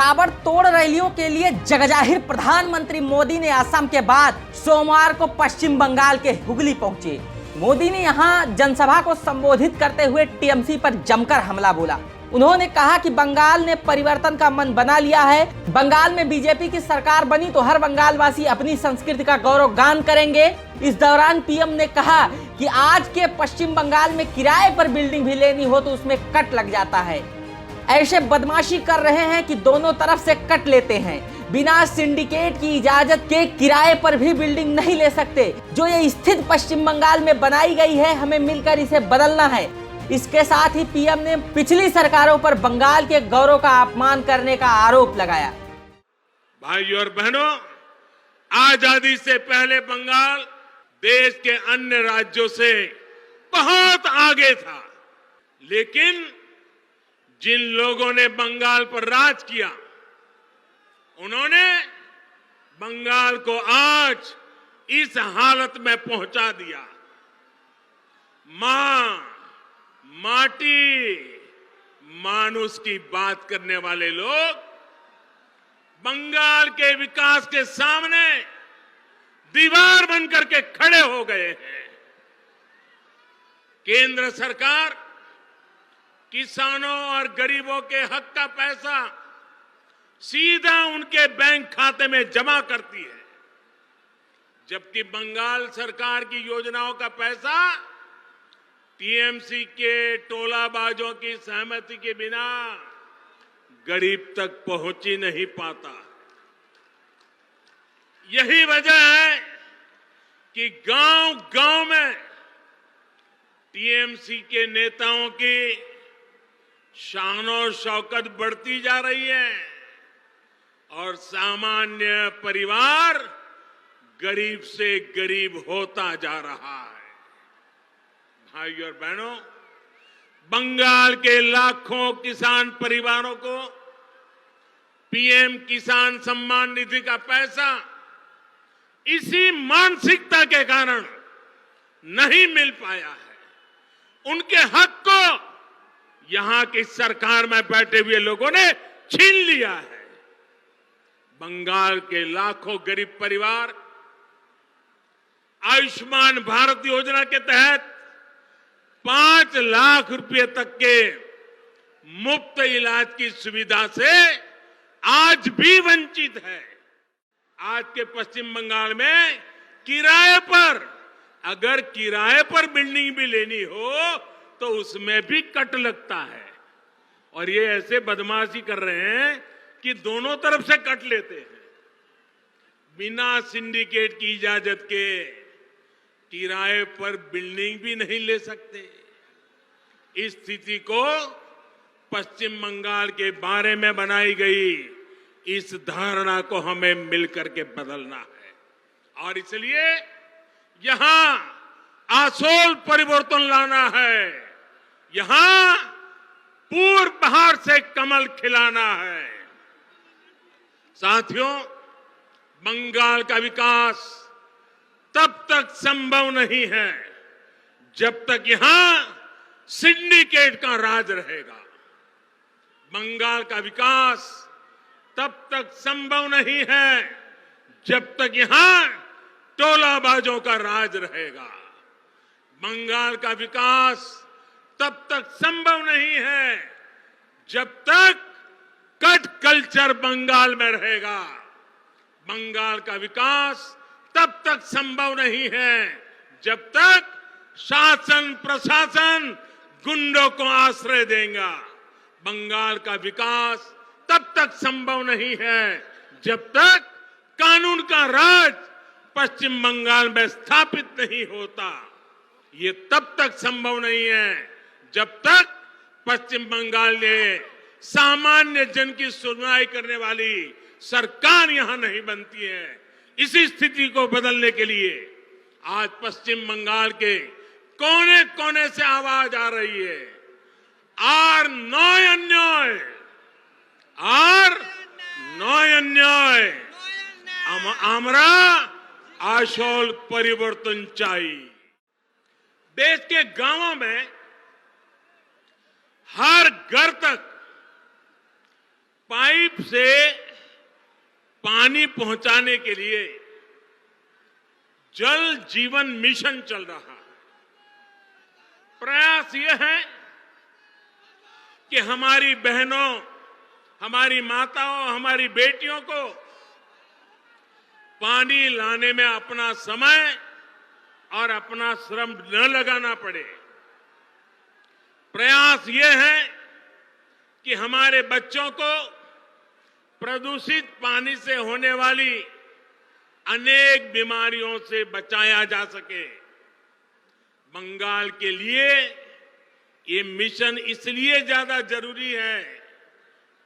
ताबड़तोड़ रैलियों के लिए जगजाहिर प्रधानमंत्री मोदी ने असम के बाद सोमवार को पश्चिम बंगाल के हुगली पहुंचे। मोदी ने यहां जनसभा को संबोधित करते हुए टीएमसी पर जमकर हमला बोला। उन्होंने कहा कि बंगाल ने परिवर्तन का मन बना लिया है। बंगाल में बीजेपी की सरकार बनी तो हर बंगालवासी अपनी संस्कृति का गौरव गान करेंगे। इस दौरान पीएम ने कहा कि आज के पश्चिम बंगाल में किराए पर बिल्डिंग भी लेनी हो तो उसमें कट लग जाता है। ऐसे बदमाशी कर रहे हैं कि दोनों तरफ से कट लेते हैं। बिना सिंडिकेट की इजाजत के किराए पर भी बिल्डिंग नहीं ले सकते। जो ये स्थिति पश्चिम बंगाल में बनाई गई है, हमें मिलकर इसे बदलना है। इसके साथ ही पीएम ने पिछली सरकारों पर बंगाल के गौरव का अपमान करने का आरोप लगाया। भाइयों और बहनों, आजादी से पहले बंगाल देश के अन्य राज्यों से बहुत आगे था, लेकिन जिन लोगों ने बंगाल पर राज किया, उन्होंने बंगाल को आज इस हालत में पहुंचा दिया। मां, माटी, मानुष की बात करने वाले लोग बंगाल के विकास के सामने दीवार बनकर के खड़े हो गए हैं। केंद्र सरकार किसानों और गरीबों के हक का पैसा सीधा उनके बैंक खाते में जमा करती है, जबकि बंगाल सरकार की योजनाओं का पैसा टीएमसी के टोलाबाजों की सहमति के बिना गरीब तक पहुंच ही नहीं पाता। यही वजह है कि गांव-गांव में टीएमसी के नेताओं की शान और शौकत बढ़ती जा रही है और सामान्य परिवार गरीब से गरीब होता जा रहा है। भाइयों और बहनों, बंगाल के लाखों किसान परिवारों को पीएम किसान सम्मान निधि का पैसा इसी मानसिकता के कारण नहीं मिल पाया है। उनके हक को यहां की सरकार में बैठे हुए लोगों ने छीन लिया है। बंगाल के लाखों गरीब परिवार आयुष्मान भारत योजना के तहत 5 लाख रुपए तक के मुफ्त इलाज की सुविधा से आज भी वंचित है। आज के पश्चिम बंगाल में अगर किराए पर बिल्डिंग भी लेनी हो तो उसमें भी कट लगता है। और ये ऐसे बदमाशी कर रहे हैं कि दोनों तरफ से कट लेते हैं। बिना सिंडिकेट की इजाजत के किराए पर बिल्डिंग भी नहीं ले सकते। इस स्थिति को पश्चिम बंगाल के बारे में बनाई गई इस धारणा को हमें मिलकर के बदलना है और इसलिए यहां आसोल परिवर्तन लाना है। यहां पूर्व बहार से कमल खिलाना है। साथियों, बंगाल का विकास तब तक संभव नहीं है जब तक यहां सिंडिकेट का राज रहेगा। बंगाल का विकास तब तक संभव नहीं है जब तक यहां टोलाबाजों का राज रहेगा। बंगाल का विकास तब तक संभव नहीं है जब तक कट कल्चर बंगाल में रहेगा। बंगाल का विकास तब तक संभव नहीं है जब तक शासन प्रशासन गुंडों को आश्रय देगा। बंगाल का विकास तब तक संभव नहीं है जब तक कानून का राज पश्चिम बंगाल में स्थापित नहीं होता। ये तब तक संभव नहीं है जब तक पश्चिम बंगाल में सामान्य जन की सुनवाई करने वाली सरकार यहां नहीं बनती है। इसी स्थिति को बदलने के लिए आज पश्चिम बंगाल के कोने कोने से आवाज आ रही है। আর নয় অন্যায়, আর নয় অন্যায়, আমরা আসল परिवर्तन चाहिए। देश के गांवों में हर घर तक पाइप से पानी पहुंचाने के लिए जल जीवन मिशन चल रहा है। प्रयास यह है कि हमारी बहनों, हमारी माताओं, हमारी बेटियों को पानी लाने में अपना समय और अपना श्रम न लगाना पड़े। प्रयास यह है कि हमारे बच्चों को प्रदूषित पानी से होने वाली अनेक बीमारियों से बचाया जा सके। बंगाल के लिए ये मिशन इसलिए ज्यादा जरूरी है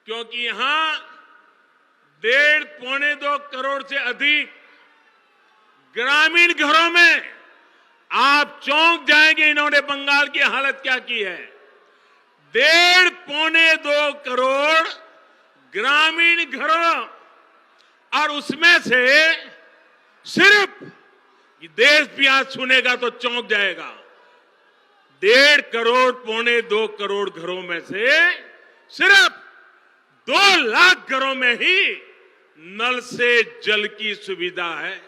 क्योंकि यहां 1.5-2 करोड़ से अधिक ग्रामीण घरों में आप चौंक जाएंगे इन्होंने बंगाल की हालत क्या की है। 1.5-2 करोड़ ग्रामीण घरों, और उसमें से सिर्फ देश भी आज सुनेगा तो चौंक जाएगा। 1.5 करोड़ 1.25-2 करोड़ घरों में से सिर्फ 2 लाख घरों में ही नल से जल की सुविधा है।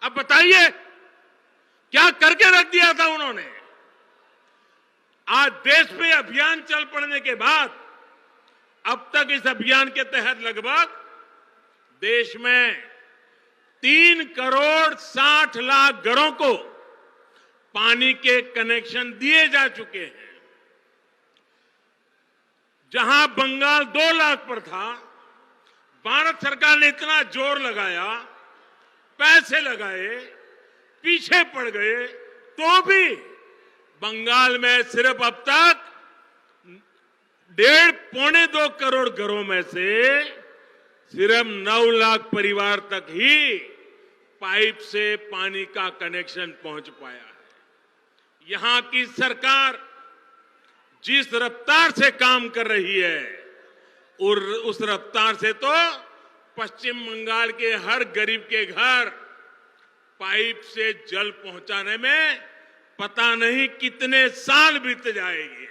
अब बताइए क्या करके रख दिया था उन्होंने। आज देश में अभियान चल पड़ने के बाद अब तक इस अभियान के तहत लगभग देश में 3 करोड़ 60 लाख घरों को पानी के कनेक्शन दिए जा चुके हैं। जहां बंगाल 2 लाख पर था, भारत सरकार ने इतना जोर लगाया, पैसे लगाए, पीछे पड़ गए, तो भी बंगाल में सिर्फ अब तक 1.5-2 करोड़ घरों में से सिर्फ 9 लाख परिवार तक ही पाइप से पानी का कनेक्शन पहुंच पाया है। यहां की सरकार जिस रफ्तार से काम कर रही है और उस रफ्तार से तो पश्चिम बंगाल के हर गरीब के घर पाइप से जल पहुंचाने में पता नहीं कितने साल बीत जाएंगे।